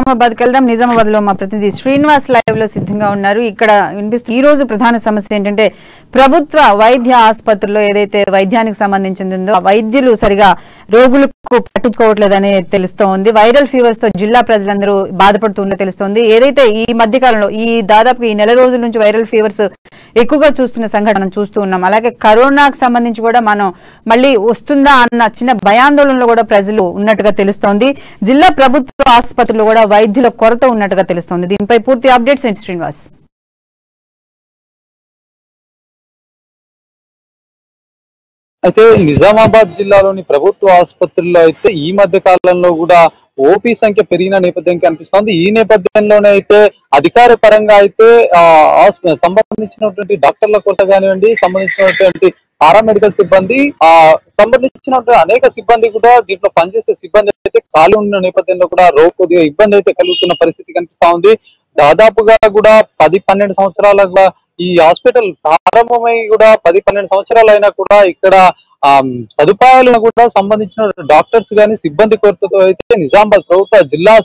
నిజామాబాద్కి వెళ్దాం. నిజామాబాద్ లో మా ప్రతినిధి శ్రీనివాస్ లైవ్ లో సిద్ధంగా ఉన్నారు. ఇక్కడ ఈ రోజు ప్రధాన సమస్య ఏంటంటే ప్రభుత్వ వైద్య ఆసుపత్రుల్లో ఏదైతే వైద్యానికి సంబంధించిందో వైద్యులు సరిగా రోగులకు పట్టించుకోవట్లేదని తెలుస్తోంది. వైరల్ ఫీవర్స్ తో జిల్లా ప్రజలందరూ బాధపడుతుండే తెలుస్తోంది. ఏదైతే ఈ మధ్య కాలంలో దాదాపు ఈ నెల రోజుల నుంచి వైరల్ ఫీవర్స్ ఎక్కువగా చూస్తున్న సంఘటన చూస్తూ ఉన్నాం. అలాగే కరోనాకు సంబంధించి కూడా మనం మళ్ళీ వస్తుందా అన్న చిన్న భయాందోళనలో కూడా ప్రజలు ఉన్నట్టుగా తెలుస్తోంది. జిల్లా ప్రభుత్వ ఆసుపత్రులు కూడా వైద్యుల కొరత ఉన్నట్టుగా తెలుస్తోంది. దీనిపై పూర్తి అప్డేట్స్ ఏంటి శ్రీనివాస్? అయితే నిజామాబాద్ జిల్లాలోని ప్రభుత్వ ఆసుపత్రుల్లో అయితే ఈ మధ్య కాలంలో కూడా ఓపీ సంఖ్య పెరిగిన నేపథ్యం కనిపిస్తోంది. ఈ నేపథ్యంలోనే అయితే అధికార పరంగా అయితే సంబంధించినటువంటి డాక్టర్ల కొరత కానివ్వండి, సంబంధించినటువంటి పారామెడికల్ సిబ్బంది సంబంధించినటువంటి అనేక సిబ్బంది కూడా దీంట్లో పనిచేసే సిబ్బంది అయితే ఖాళీ ఉన్న నేపథ్యంలో కూడా కొద్దిగా ఇబ్బంది అయితే కలుగుతున్న పరిస్థితి కనిపిస్తా ఉంది. దాదాపుగా కూడా 10-12 సంవత్సరాలుగా ఈ హాస్పిటల్ ప్రారంభమై కూడా 10-12 సంవత్సరాలు అయినా కూడా ఇక్కడ సదుపాయాలను కూడా సంబంధించిన డాక్టర్స్ కానీ సిబ్బంది కొరతతో అయితే నిజామాబాద్ ప్రభుత్వ జిల్లా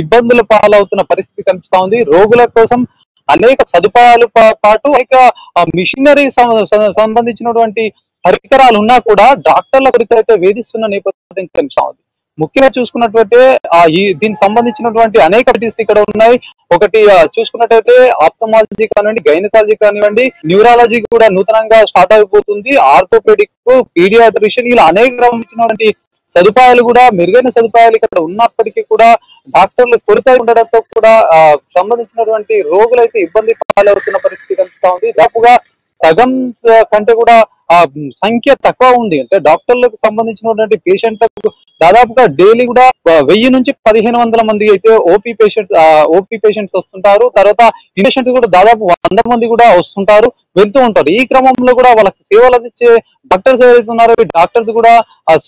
ఇబ్బందుల పాలవుతున్న పరిస్థితి కనిపిస్తా ఉంది. రోగుల కోసం అనేక సదుపాయాలు పాటు అనేక మిషనరీ సంబంధించినటువంటి పరికరాలు ఉన్నా కూడా డాక్టర్ల కొరత అయితే వేధిస్తున్న నేపథ్యం కనిపిస్తా ఉంది. ముఖ్యంగా చూసుకున్నట్లయితే దీనికి సంబంధించినటువంటి అనేక ఇక్కడ ఉన్నాయి. ఒకటి చూసుకున్నట్టయితే ఆప్థమాలజీ కానివ్వండి, గైనకాలజీ కానివ్వండి, న్యూరాలజీ కూడా నూతనంగా స్టార్ట్ అయిపోతుంది. ఆర్థోపెడిక్, పీడియాట్రిషియన్ ఇలా అనేక రకమైనటువంటి సదుపాయాలు కూడా మెరుగైన సదుపాయాలు ఇక్కడ ఉన్నప్పటికీ కూడా డాక్టర్లు కొరత ఉండడంతో కూడా సంబంధించినటువంటి రోగులైతే ఇబ్బంది పాలవుతున్న పరిస్థితి కనిపిస్తా ఉంది. దాదాపుగా సగం కంటే కూడా సంఖ్య తక్కువ ఉంది. అంటే డాక్టర్లకు సంబంధించినటువంటి పేషెంట్లకు దాదాపుగా డైలీ కూడా 1000 నుంచి 1500 మంది అయితే ఓపీ పేషెంట్స్ వస్తుంటారు. తర్వాత పేషెంట్ కూడా దాదాపు 100 మంది కూడా వస్తుంటారు, వెళ్తూ ఉంటారు. ఈ క్రమంలో కూడా వాళ్ళకి సేవలు అందించే డాక్టర్స్ ఏదైతే ఉన్నారో ఈ డాక్టర్స్ కూడా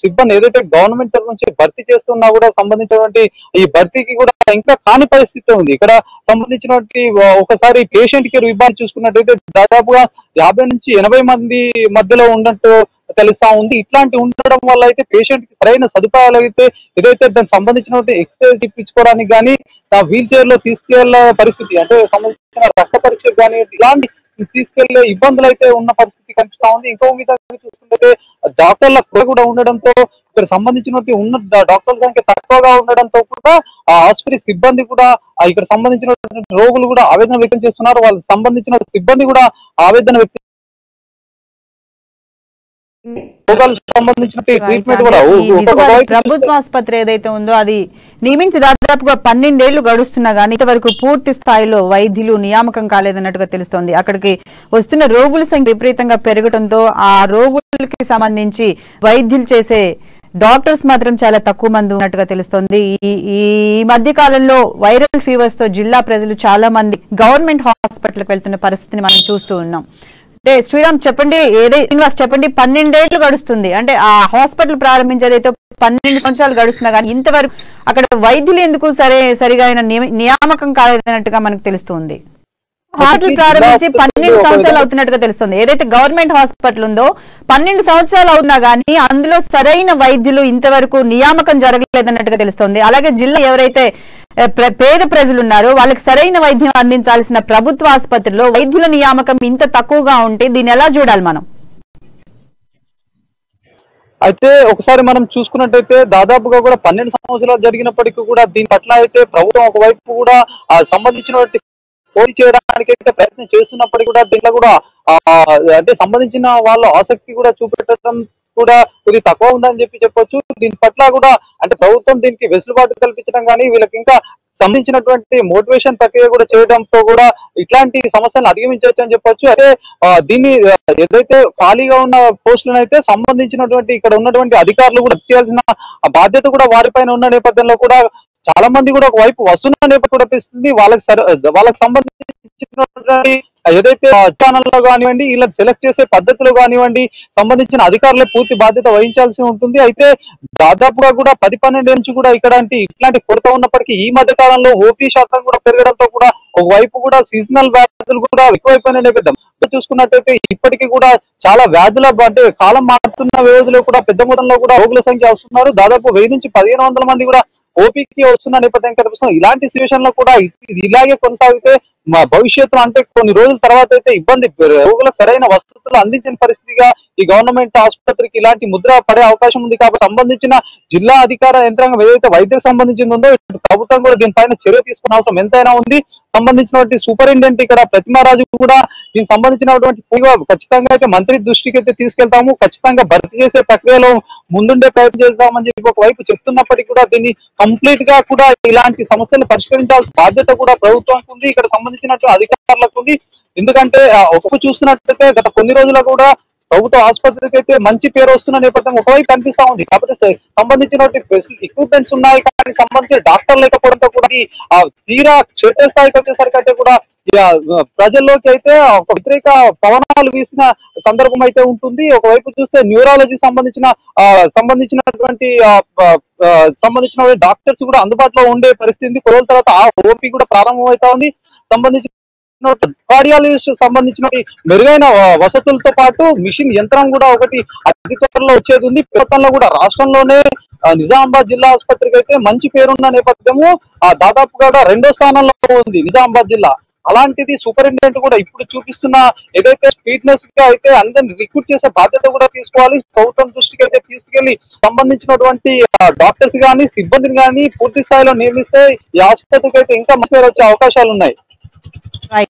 సిబ్బంది ఏదైతే గవర్నమెంట్ నుంచి భర్తీ చేస్తున్నా కూడా సంబంధించినటువంటి ఈ భర్తీకి కూడా ఇంకా కాని పరిస్థితి ఉంది. ఇక్కడ సంబంధించినటువంటి ఒకసారి పేషెంట్ కి విభాగం చూసుకున్నట్టయితే దాదాపుగా 50 నుంచి 80 మంది మధ్యలో ఉన్నట్టు తెలుస్తా ఉంది. ఇట్లాంటి ఉండడం వల్ల అయితే పేషెంట్ కి సరైన సదుపాయాలు అయితే ఏదైతే దానికి సంబంధించినటువంటి ఎక్సర్సైజ్ ఇప్పించుకోవడానికి కానీ వీల్ చైర్ లో తీసుకెళ్లే పరిస్థితి, అంటే సంబంధించిన రక్త పరీక్ష కానీ ఇలాంటి తీసుకెళ్లే ఇబ్బందులు అయితే ఉన్న పరిస్థితి కనిపిస్తా ఉంది. ఇంకో విధంగా చూసుకుంటే డాక్టర్ల కూడా ఉండడంతో ఇక్కడ సంబంధించినటువంటి ఉన్న డాక్టర్ల సంఖ్య తక్కువగా ఉండడంతో కూడా ఆసుపత్రి సిబ్బంది కూడా ఇక్కడ సంబంధించినటువంటి రోగులు కూడా ఆవేదన వ్యక్తం చేస్తున్నారు. వాళ్ళకి సంబంధించిన సిబ్బంది కూడా ఆవేదన వ్యక్తం ప్రభుత్వ ఆసుపత్రి ఏదైతే ఉందో అది నియమించి దాదాపుగా 12 ఏళ్లు గడుస్తున్నా గానీ ఇంతవరకు పూర్తి స్థాయిలో వైద్యులు నియామకం కాలేదన్నట్టుగా తెలుస్తోంది. అక్కడికి వస్తున్న రోగుల సంఖ్య విపరీతంగా పెరగడంతో ఆ రోగులకి సంబంధించి వైద్యులు చేసే డాక్టర్స్ మాత్రం చాలా తక్కువ మంది ఉన్నట్టుగా తెలుస్తోంది. ఈ మధ్య కాలంలో వైరల్ ఫీవర్స్ తో జిల్లా ప్రజలు చాలా మంది గవర్నమెంట్ హాస్పిటల్కి వెళ్తున్న పరిస్థితిని మనం చూస్తూ ఉన్నాం. అంటే శ్రీరామ్ చెప్పండి, శ్రీనివాస్ చెప్పండి, 12 ఏళ్లు గడుస్తుంది, అంటే ఆ హాస్పిటల్ ప్రారంభించేదైతే 12 సంవత్సరాలు గడుస్తున్నా కానీ ఇంతవరకు అక్కడ వైద్యులు ఎందుకు సరిగా నియామకం కాలేదన్నట్టుగా మనకు తెలుస్తుంది. హాస్పిటల్ ప్రారంభించి 12 సంవత్సరాలు అవుతున్నట్టుగా తెలుస్తుంది. ఏదైతే గవర్నమెంట్ హాస్పిటల్ ఉందో 12 సంవత్సరాలు అవుతున్నా గానీ అందులో సరైన వైద్యులు ఇంతవరకు నియామకం జరగలేదన్నట్టుగా తెలుస్తుంది. అలాగే జిల్లా ఎవరైతే పేద ప్రజలు ఉన్నారో వాళ్ళకి సరైన వైద్యం అందించాల్సిన ప్రభుత్వ ఆసుపత్రిలో వైద్యుల నియామకం ఇంత తక్కువగా ఉంటే దీన్ని ఎలా చూడాలి మనం? అయితే ఒకసారి మనం చూసుకున్నట్టయితే దాదాపుగా కూడా 12 సంవత్సరాలు జరిగినప్పటికీ కూడా దీని పట్ల అయితే ప్రభుత్వం ఒకవైపు కూడా సంబంధించినటువంటి పోటీ చేయడానికి అయితే ప్రయత్నం చేస్తున్నప్పటికీ కూడా దీంట్లో కూడా అంటే సంబంధించిన వాళ్ళ ఆసక్తి కూడా చూపెట్టడం కూడా కొద్ది తక్కువ ఉందని చెప్పొచ్చు. దీని పట్ల కూడా అంటే ప్రభుత్వం దీనికి వెసులుబాటు కల్పించడం కానీ వీళ్ళకి ఇంకా సంబంధించినటువంటి మోటివేషన్ ప్రక్రియ కూడా చేయడంతో కూడా ఇట్లాంటి సమస్యలను అధిగమించవచ్చు అని చెప్పొచ్చు. అయితే దీన్ని ఏదైతే ఖాళీగా ఉన్న పోస్టులను అయితే సంబంధించినటువంటి ఇక్కడ ఉన్నటువంటి అధికారులు కూడా చేయాల్సిన బాధ్యత కూడా వారిపైన ఉన్న నేపథ్యంలో కూడా చాలా మంది కూడా ఒకవైపు వస్తున్న నేపథ్యం కూడా అనిపిస్తుంది. వాళ్ళకి సంబంధించినటువంటి ఏదైతే స్థానంలో కానివ్వండి ఇలా సెలెక్ట్ చేసే పద్ధతులు కానివ్వండి సంబంధించిన అధికారులే పూర్తి బాధ్యత వహించాల్సి ఉంటుంది. అయితే దాదాపుగా కూడా 10-12 నుంచి కూడా ఇట్లాంటి కొరత ఉన్నప్పటికీ ఈ మధ్య కాలంలో ఓపీ శాతం కూడా పెరగడంతో కూడా ఒకవైపు కూడా సీజనల్ వ్యాధులు కూడా ఎక్కువైపోయిన నేపథ్యం చూసుకున్నట్టయితే ఇప్పటికీ కూడా చాలా వ్యాధుల అంటే కాలం మారుతున్న వ్యవధిలో కూడా పెద్ద మొత్తంలో కూడా రోగుల సంఖ్య వస్తున్నారు. దాదాపు 1000 నుంచి 1500 మంది కూడా ఓపీకి వస్తున్న నేపథ్యం కనిపిస్తుంది. ఇలాంటి సిచ్యువేషన్ లో కూడా ఇది ఇలాగే కొనసాగితే మా భవిష్యత్తు అంటే కొన్ని రోజుల తర్వాత అయితే ఇబ్బంది, రోగులకు సరైన వసతులు అందించిన పరిస్థితిగా ఈ గవర్నమెంట్ ఆసుపత్రికి ఇలాంటి ముద్ర పడే అవకాశం ఉంది. కాబట్టి సంబంధించిన జిల్లా అధికార యంత్రాంగం ఏదైతే వైద్యకు సంబంధించింది ఉందో ప్రభుత్వం కూడా దీనిపైన చర్య తీసుకునే అవసరం ఎంతైనా ఉంది. సంబంధించినటువంటి సూపరింటెండెంట్ ఇక్కడ ప్రతిమారాజు కూడా దీనికి సంబంధించినటువంటి ఖచ్చితంగా అయితే మంత్రి దృష్టికి అయితే తీసుకెళ్తాము, ఖచ్చితంగా భర్తీ చేసే ప్రక్రియలో ముందుండే ప్రయత్నం చేస్తామని చెప్పి ఒకవైపు చెప్తున్నప్పటికీ కూడా దీన్ని కంప్లీట్ గా కూడా ఇలాంటి సమస్యలు పరిష్కరించాల్సిన బాధ్యత కూడా ప్రభుత్వానికి ఉంది, ఇక్కడ సంబంధించినటువంటి అధికారులకు ఉంది. ఎందుకంటే ఒకరు చూస్తున్నట్లయితే గత కొన్ని రోజులు కూడా ప్రభుత్వ ఆసుపత్రికి అయితే మంచి పేరు వస్తున్న నేపథ్యం ఒకవైపు కనిపిస్తా ఉంది. కాబట్టి సంబంధించినటువంటి ఎక్విప్మెంట్స్ ఉన్నాయి, కానీ సంబంధించిన డాక్టర్ లేకపోవడంతో కూడా తీరా క్షేత్రస్థాయికి వచ్చేసరికి అయితే కూడా ప్రజల్లోకి అయితే ఒక వ్యతిరేక పవనాలు వీసిన సందర్భం అయితే ఉంటుంది. ఒకవైపు చూస్తే న్యూరాలజీ సంబంధించినటువంటి డాక్టర్స్ కూడా అందుబాటులో ఉండే పరిస్థితి కొద్ది తర్వాత ఆ ఓపీ కూడా ప్రారంభమవుతా ఉంది. సంబంధించిన కార్డియాలజిస్ట్ సంబంధించిన మెరుగైన వసతులతో పాటు మిషన్ యంత్రం కూడా ఒకటి అతి త్వరలో వచ్చేది ఉంది. ప్రభుత్వంలో కూడా రాష్ట్రంలోనే నిజామాబాద్ జిల్లా ఆసుపత్రికి అయితే మంచి పేరున్న నేపథ్యము దాదాపుగా 2వ స్థానంలో ఉంది నిజామాబాద్ జిల్లా. అలాంటిది సూపరింటెండెంట్ కూడా ఇప్పుడు చూపిస్తున్న ఏదైతే స్పీడ్నెస్ గా అయితే అందరిని రిక్రూట్ చేసే బాధ్యత కూడా తీసుకోవాలి. ప్రభుత్వం దృష్టికి అయితే తీసుకెళ్లి సంబంధించినటువంటి డాక్టర్స్ కానీ సిబ్బందిని కానీ పూర్తి స్థాయిలో నియమిస్తే ఈ ఆసుపత్రికి అయితే ఇంకా మంచి వచ్చే అవకాశాలు ఉన్నాయి.